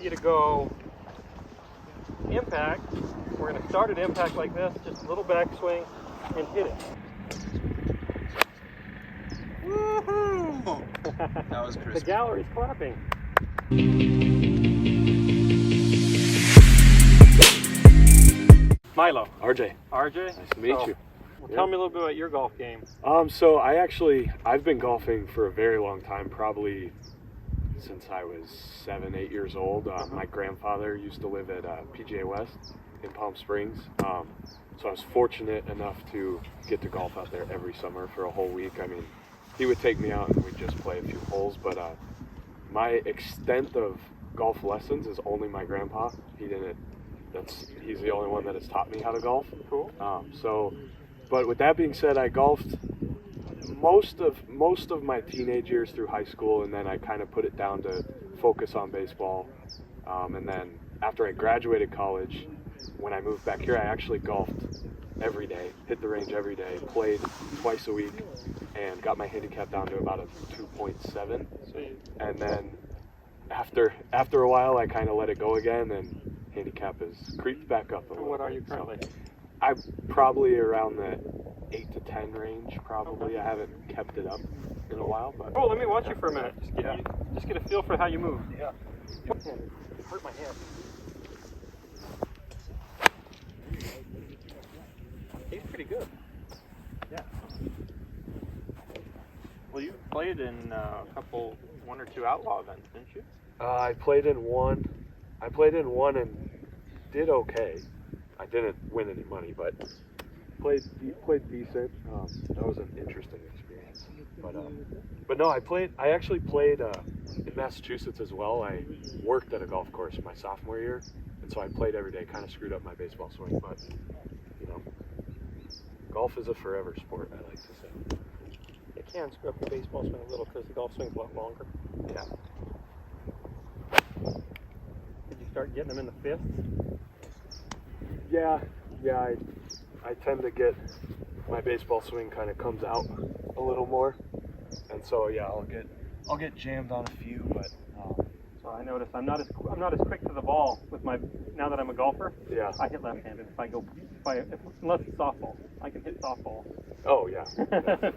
want you to go impact. We're going to start at impact like this, just a little backswing, and hit it. Woohoo! That was crispy. The gallery's clapping. Milo. RJ. RJ? Nice to meet you. Well, tell me a little bit about your golf game. So I've been golfing for a very long time, probably since I was 7, 8 years old. My grandfather used to live at PGA West in Palm Springs. So I was fortunate enough to get to golf out there every summer for a whole week. I mean, he would take me out and we'd just play a few holes, but my extent of golf lessons is only my grandpa. He's the only one that has taught me how to golf. Cool. But with that being said, I golfed most of my teenage years through high school, and then I kind of put it down to focus on baseball. And then after I graduated college, when I moved back here, I actually golfed every day, hit the range every day, played twice a week, and got my handicap down to about a 2.7. And then after a while, I kind of let it go again, and handicap has creeped back up a little. What are you currently? I'm probably around the 8 to 10 range, probably. I haven't kept it up in a while, but... Oh, let me watch you for a minute. Just get a feel for how you move. Yeah. It hurt my hand. He's pretty good. Yeah. Well, you played in one or two outlaw events, didn't you? I played in one. And did okay. I didn't win any money, but played decent. That was an interesting experience. But no, I actually played in Massachusetts as well. I worked at a golf course my sophomore year, and so I played every day. Kind of screwed up my baseball swing, but golf is a forever sport, I like to say. It can screw up your baseball swing a little because the golf swing's a lot longer. Yeah. Did you start getting them in the fifth? Yeah. I tend to get my baseball swing kind of comes out a little more, and so yeah, I'll get jammed on a few, but. So I noticed I'm not as quick to the ball with now that I'm a golfer. Yeah. I hit left-handed. Unless it's softball, I can hit softball. Oh yeah.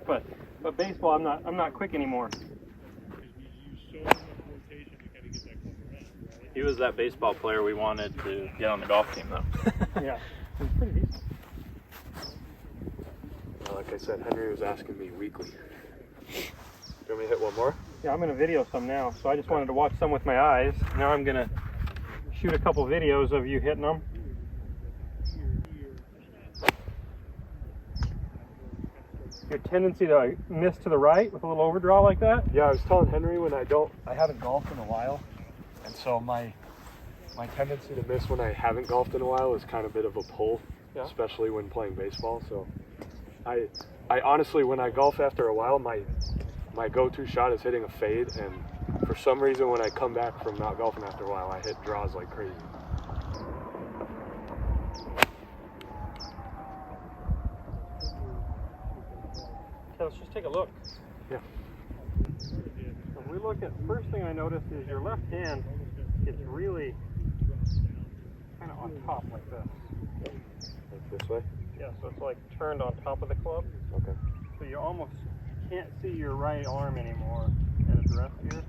but baseball, I'm not quick anymore. He was that baseball player we wanted to get on the golf team, though. Yeah, he's pretty decent. Like I said, Henry was asking me weekly. You want me to hit one more? Yeah, I'm going to video some now. So I just wanted to watch some with my eyes. Now I'm going to shoot a couple videos of you hitting them. Your tendency to miss to the right with a little overdraw like that? Yeah, I was telling Henry I haven't golfed in a while, and so my tendency to miss when I haven't golfed in a while is kind of a bit of a pull, especially when playing baseball. So I honestly, when I golf after a while, my go-to shot is hitting a fade, and for some reason when I come back from not golfing after a while, I hit draws like crazy. Okay, let's just take a look. Yeah. If we look at, first thing I noticed is your left hand is really kind of on top like this. Like this way? Yeah, so it's like turned on top of the club. Okay. So you almost can't see your right arm anymore at its rest here.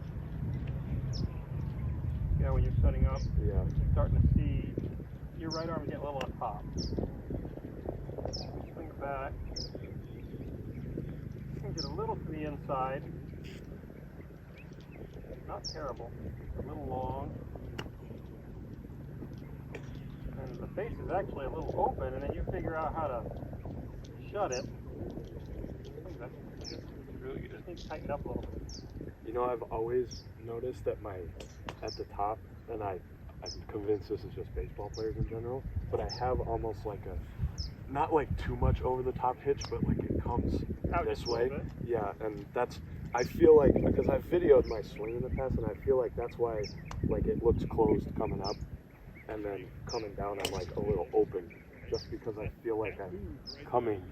Yeah, when you're setting up, Yeah. you're starting to see your right arm get a little on top. Swing it back. Swing it a little to the inside. Not terrible. A little long. And the face is actually a little open, and then you figure out how to shut it. Really, you just need to tighten up a little bit. You know, I've always noticed that at the top, and I'm convinced this is just baseball players in general, but I have almost like not like too much over the top hitch, but like it comes Out this just a way. little bit. Yeah, and I feel like, because I've videoed my swing in the past, and I feel like that's why like it looks closed coming up, and then coming down I'm like a little open, just because I feel like I'm coming,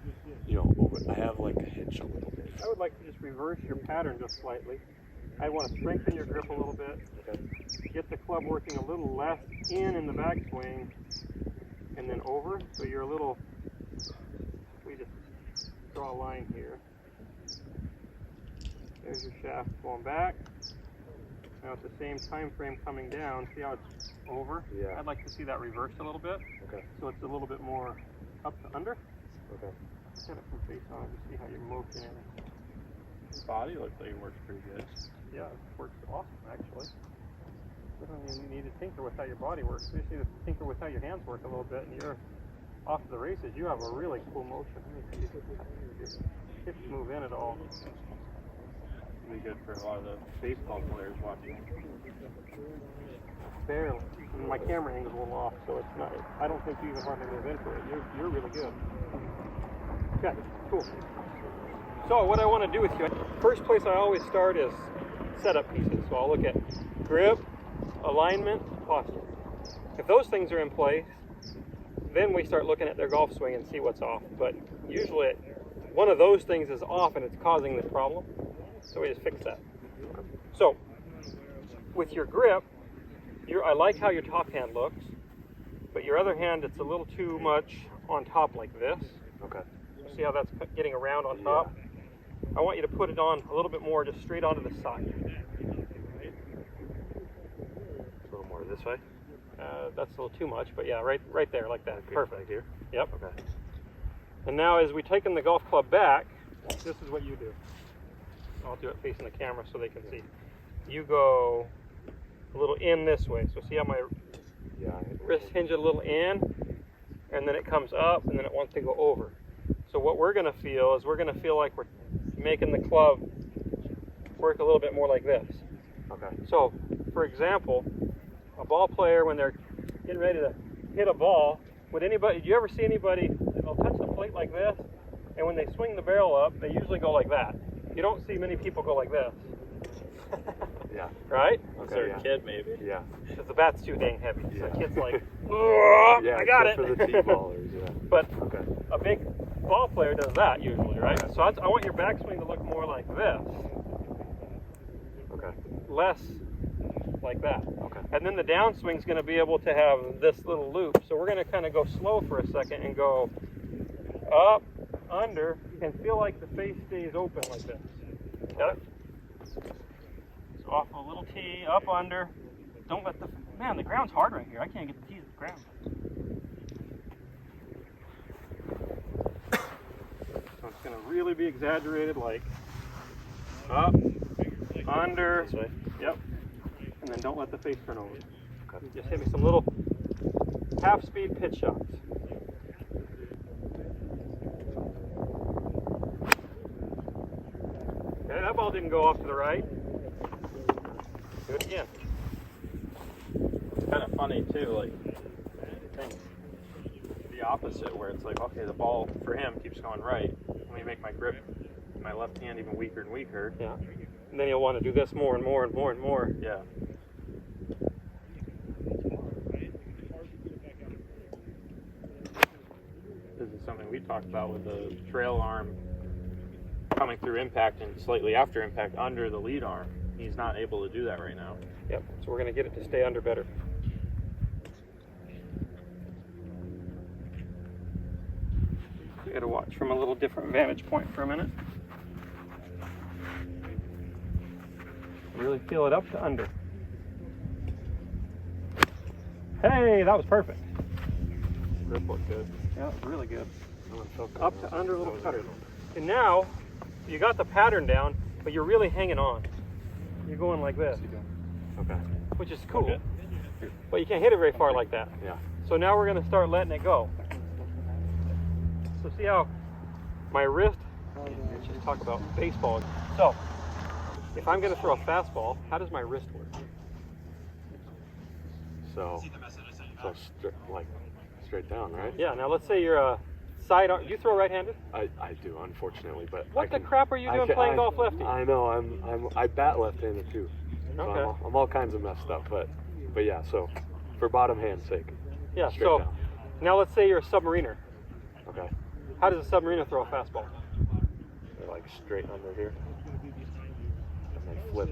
over. I have like a hitch a little bit. I would like to just reverse your pattern just slightly. I want to strengthen your grip a little bit. Okay. Get the club working a little less in the backswing and then over. So you're a little, we just draw a line here. There's your shaft going back. Now at the same time frame coming down, see how it's over? Yeah. I'd like to see that reversed a little bit. Okay. So it's a little bit more up to under. Okay. Set it from face on to see how your motion is. Body looks like it works pretty good. Yeah, it works awesome actually. You don't even need to tinker with how your body works. You just need to tinker with how your hands work a little bit, and you're off to the races. You have a really cool motion. Let me see if your hips move in at all. It'd be good for a lot of the baseball players watching. Barely. And my camera angle's a little off, so it's not. I don't think you even hardly move into it. You're really good. Okay, cool. So what I want to do with you, first place I always start is setup pieces. So I'll look at grip, alignment, posture. If those things are in place, then we start looking at their golf swing and see what's off. But usually one of those things is off and it's causing the problem. So we just fix that. So with your grip, I like how your top hand looks, but your other hand, it's a little too much on top like this. Okay. See how that's getting around on top? Yeah. I want you to put it on a little bit more, just straight onto the side. A little more this way? That's a little too much, but yeah, right there, like that. Okay. Perfect. Right here? Yep. Okay. And now as we taken the golf club back, this is what you do. I'll do it facing the camera so they can see. You go a little in this way. So see how my wrist hinge a little in, and then it comes up, and then it wants to go over. So what we're going to feel is we're going to feel like we're making the club work a little bit more like this. Okay. So, for example, a ball player, when they're getting ready to hit a ball, do you ever see anybody, they'll touch the plate like this, and when they swing the barrel up, they usually go like that. You don't see many people go like this. Yeah. Right? A certain kid, maybe. Yeah. Because the bat's too dang heavy. So the kid's like, yeah, I got it. For the T-ballers, yeah. But okay. A big ball player does that usually, right? So I want your backswing to look more like this. Okay. Less like that. Okay. And then the downswing's going to be able to have this little loop. So we're going to kind of go slow for a second and go up, under, and feel like the face stays open like this. Got it? So off a little tee, up, under. Don't let the ground's hard right here. I can't get the tees to the ground. So it's going to really be exaggerated, like up, under. This way? Yep. And then don't let the face turn over. Okay. Just hit me some little half-speed pitch shots. Okay, that ball didn't go off to the right. Do it again. It's kind of funny too, like things the opposite, where it's like, okay, the ball for him keeps going right. Let me make my grip, my left hand even weaker and weaker. Yeah. And then you'll want to do this more and more and more and more. Yeah. This is something we talked about with the trail arm coming through impact and slightly after impact under the lead arm. He's not able to do that right now. Yep. So we're going to get it to stay under better. We got to watch from a little different vantage point for a minute. Really feel it up to under. Hey, that was perfect. Grip looked good. Yeah, it was really good. Felt good. Up to under, little cutter. And now you got the pattern down, but you're really hanging on. You're going like this. Okay. Which is cool. Okay. But you can't hit it very far like that. Yeah. So now we're going to start letting it go. So see how my wrist, let's just talk about baseball. So if I'm going to throw a fastball, how does my wrist work? So straight down, right? Yeah, now let's say you're a sidearm. You throw right-handed? I do, unfortunately, but what the crap are you doing playing golf lefty? I know, I bat left-handed too. So Okay. I'm all kinds of messed up, but yeah, so for bottom hand's sake. Yeah, straight so down. now let's say you're a submariner. Okay. How does a submariner throw a fastball? They're like straight under here. And they flip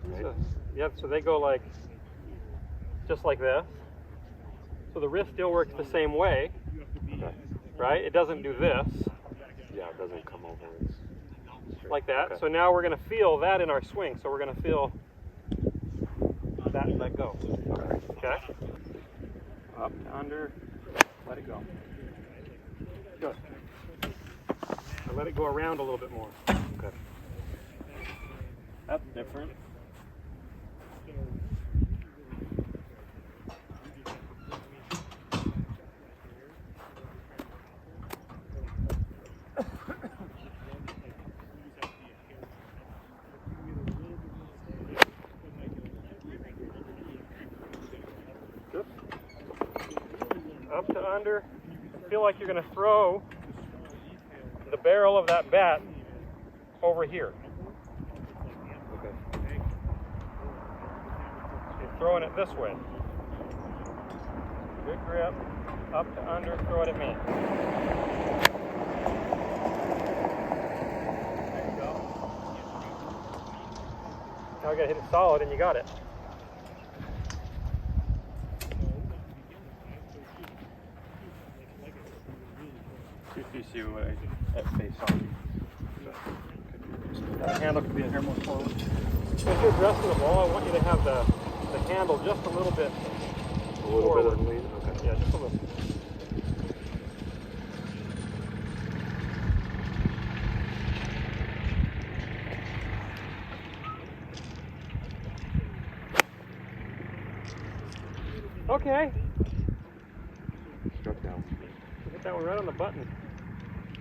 right? So, yep, so they go like, just like this. So the wrist still works the same way, Okay. right? It doesn't do this, Yeah, it doesn't come over. It's straight. like that. Okay. So now we're gonna feel that in our swing. So we're gonna feel that let go. Okay. Okay? Up to under, let it go. Good. Now let it go around a little bit more. Okay. That's different. Good. Up to under. Feel like you're going to throw the barrel of that bat over here. Okay. You're throwing it this way. Good grip. Up to under. Throw it at me. There you go. Now I got to hit it solid, and you got it. See if you see what at face on. That handle could be a hair more forward. As you're addressing the ball, I want you to have the handle just a little bit A little forward. bit of lean. Okay. Yeah, just a little. Okay. Struck down. Hit that one right on the button.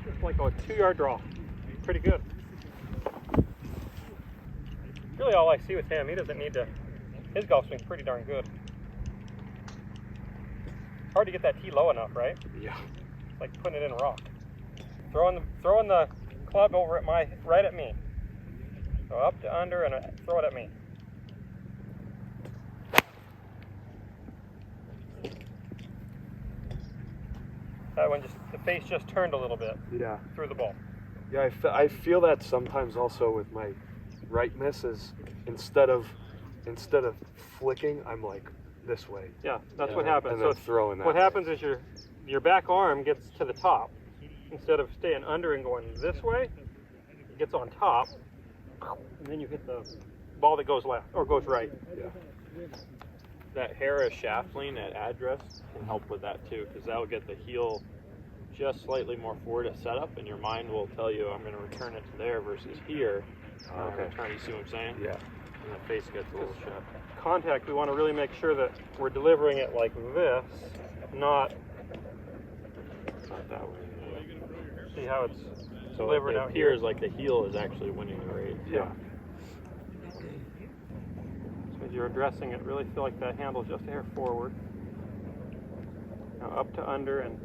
Just like a 2-yard draw. Pretty good. Really all I see with him, he doesn't need to, his golf swing's pretty darn good. Hard to get that tee low enough, right? Yeah. It's like putting it in rock. Throwing the club over at right at me. So up to under and throw it at me. That one the face just turned a little bit Yeah. through the ball. Yeah, I feel that sometimes also with my right misses. Instead of flicking, I'm like this way. Yeah, that's Yeah. what happens. And So then throwing that what way. happens is your back arm gets to the top. Instead of staying under and going this way, it gets on top, and then you hit the ball that goes left or goes right. Yeah. That Harris shaft lean at address can help with that too, because that'll get the heel just slightly more forward at setup, and your mind will tell you, I'm going to return it to there versus here. Okay. Return, you see what I'm saying? Yeah. And the face gets a little sharp. Contact, we want to really make sure that we're delivering it like this, not Not that way. see how it's So delivered it out here. appears like the heel is actually winning the race. Yeah. So as you're addressing it, really feel like that handle's just a hair forward. Now up to under and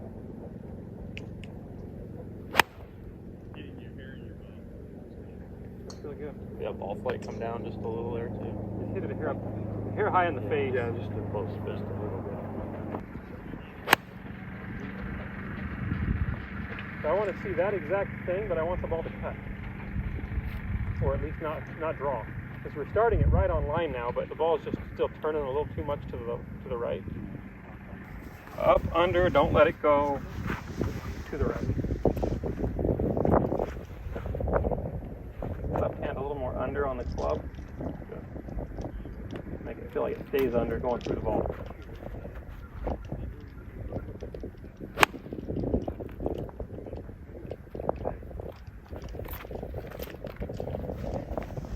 that's really good. Yeah, ball flight come down just a little there too. Just hit it a hair high in the face. Yeah, just a close Just fist. a little bit. So I want to see that exact thing, but I want the ball to cut. Or at least not draw. Because we're starting it right on line now, but the ball is just still turning a little too much to the right. Up, under, don't let it go to the right. Left hand a little more under on the club. Good. Make it feel like it stays under going through the ball.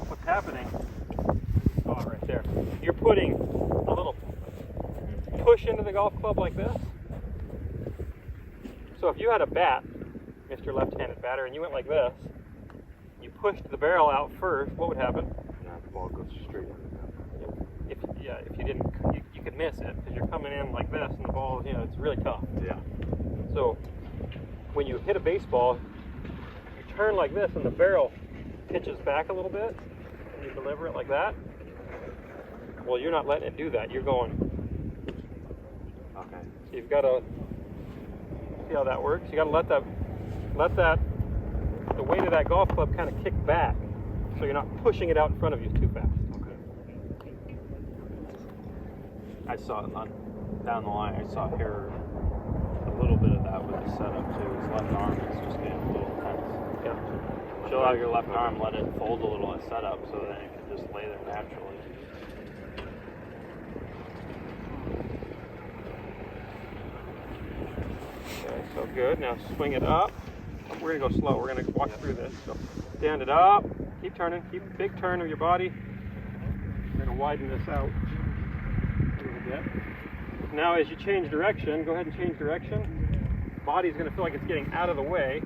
What's happening? Oh, right there. You're putting a little push into the golf club like this. So if you had a bat, Mr. Left-handed batter, and you went like this, you pushed the barrel out first, what would happen? Yeah, the ball goes straight in. If you didn't, you could miss it because you're coming in like this, and the ball, it's really tough. Yeah. So when you hit a baseball, you turn like this, and the barrel pitches back a little bit, and you deliver it like that. Well, you're not letting it do that. You're going. Okay. You've got to see how that works. You got to let the weight of that golf club kind of kick back, so you're not pushing it out in front of you too fast. Okay. I saw it down the line. I saw here a little bit of that with the setup too. His left arm is just getting a little tense. Yeah. Chill out your left arm, let it fold a little at setup, so then it can just lay there naturally. Okay, so good. Now swing it up. We're gonna go slow. We're gonna walk through this. So stand it up. Keep turning. Keep a big turn of your body. We're gonna widen this out a little bit. Now, as you change direction, go ahead and change direction. Body's gonna feel like it's getting out of the way.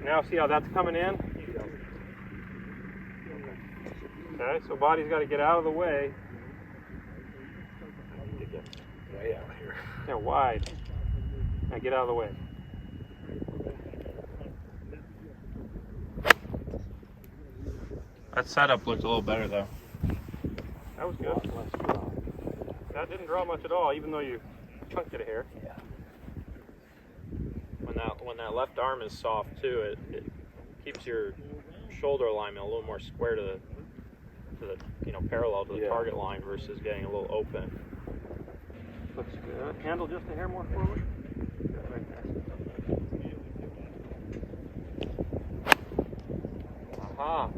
Now, see how that's coming in? Okay, so body's got to get out of the way. Way out here. They're wide. Now get out of the way. That setup looked a little better though. That was good. That didn't draw much at all, even though you chunked it a hair. Yeah. When that left arm is soft too, it keeps your shoulder alignment a little more square to the parallel to the target line versus getting a little open. Looks good. Handle just a hair more forward. Good, right there. Aha.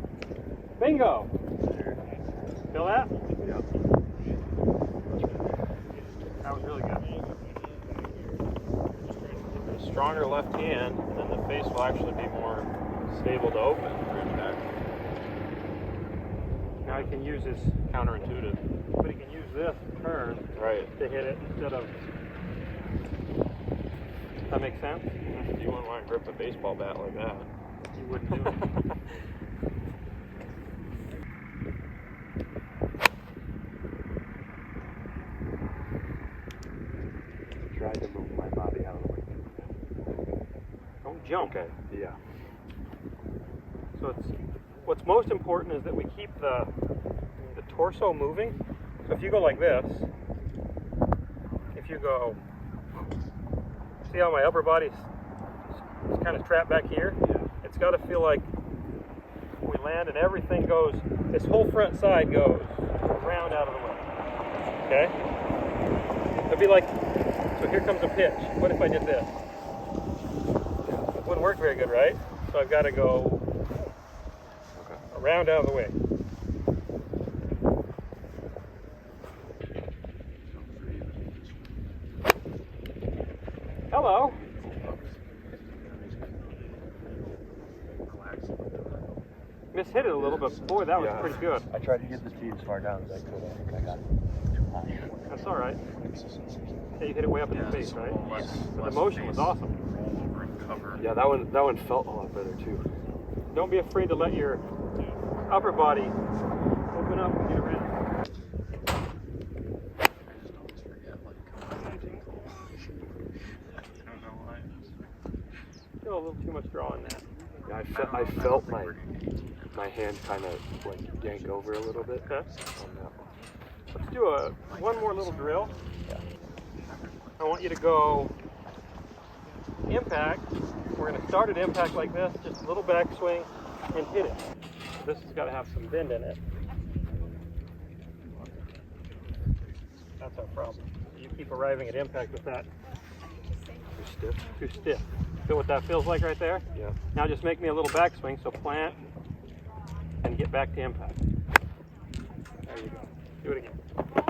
Bingo. Feel that? Yeah. That was really good. With a stronger left hand, then the face will actually be more stable to open for impact. Now he can use his, Counterintuitive. but he can use this turn Right. to hit it instead of. Does that make sense? You wouldn't want to grip a baseball bat like that. You wouldn't do it. Tried to move my body out of the way. Don't jump. Okay. Yeah. So what's most important is that we keep the torso moving. So if you go like this, if you go, see how my upper body's kind of trapped back here? Yeah. It's got to feel like we land and everything goes, this whole front side goes round out of the way. Okay? It'll be like, so here comes a pitch. What if I did this? It wouldn't work very good, right? So I've got to go around out of the way. Hello. Mishit it a little, but boy, that was pretty good. I tried to get the tee as far down as I could. I think I got it too high. That's all right. Yeah, you hit it way up in the face, right? But the motion was awesome. Yeah, that one felt a lot better too. Don't be afraid to let your upper body open up and get around. Still a little too much draw in that. Yeah, I felt my hand kind of like yank over a little bit. Okay. On that one. Let's do one more little drill. Yeah. I want you to go impact. We're going to start at impact like this, just a little backswing and hit it. This has got to have some bend in it. That's our problem. You keep arriving at impact with that Too stiff. too stiff. Feel what that feels like right there? Yeah. Now just make me a little backswing, so plant and get back to impact. There you go. Do it again.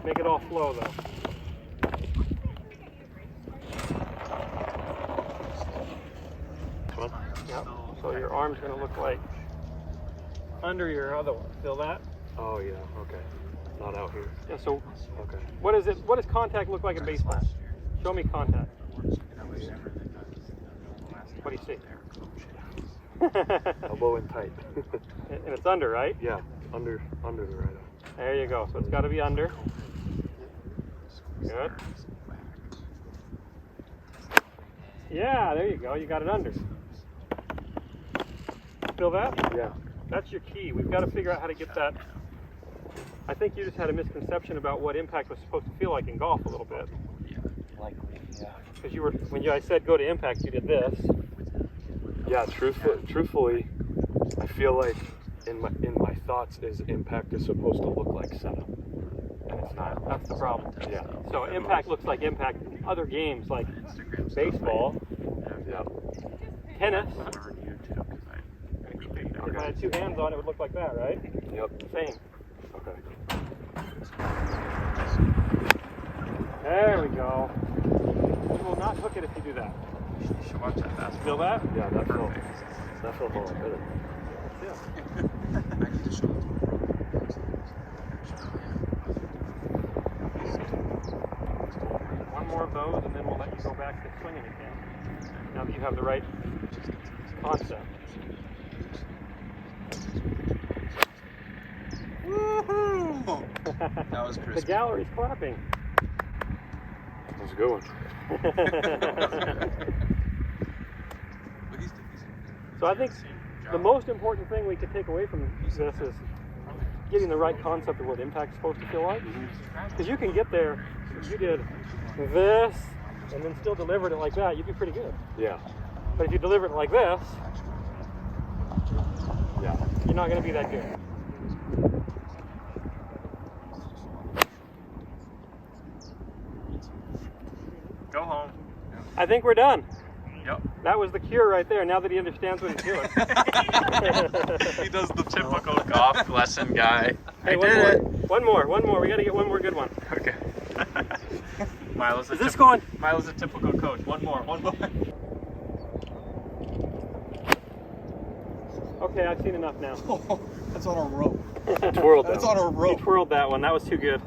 Make it all flow though. Yep. So your arm's going to look like under your other one. Feel that? Oh yeah. Okay. Not out here. Yeah. So Okay. what is it? What does contact look like in baseball? Show me contact. What do you see? Elbow in tight. And it's under, right? Yeah. Under the right arm. There you go. So it's got to be under. Good. Yeah, there you go. You got it under. Feel that? Yeah. That's your key. We've got to figure out how to get that. I think you just had a misconception about what impact was supposed to feel like in golf a little bit. Likely. Yeah. Because you were, when I said go to impact, you did this. Yeah. Truthfully, I feel like in my thoughts is impact is supposed to look like setup, and it's not. That's the problem. Yeah. So impact looks like impact in other games like baseball, Yeah. tennis. Okay. If I had two hands on it, would look like that, right? Yep. Same. Okay. There we go. You will not hook it if you do that. You should watch that basketball. Feel that? Yeah, that felt Perfect. all good. Yeah. One more of those, and then we'll let you go back to swinging again. Now that you have the right concept. Woohoo! That was The crispy. gallery's clapping. That was a good one. So I think the most important thing we could take away from this is getting the right concept of what impact's supposed to feel like. Because you can get there, if you did this, and then still delivered it like that, you'd be pretty good. Yeah. But if you deliver it like this, Yeah. you're not going to be that good. Go home. I think we're done. Yep. That was the cure right there, now that he understands what he's doing. He does the typical golf lesson guy. Hey, I did it. One more. We got to get one more good one. Okay. Milo's a Is this going? Milo's a typical coach. One more. Okay, I've seen enough now. That's on a rope. Twirled That's that on a He rope. twirled that one. That was too good.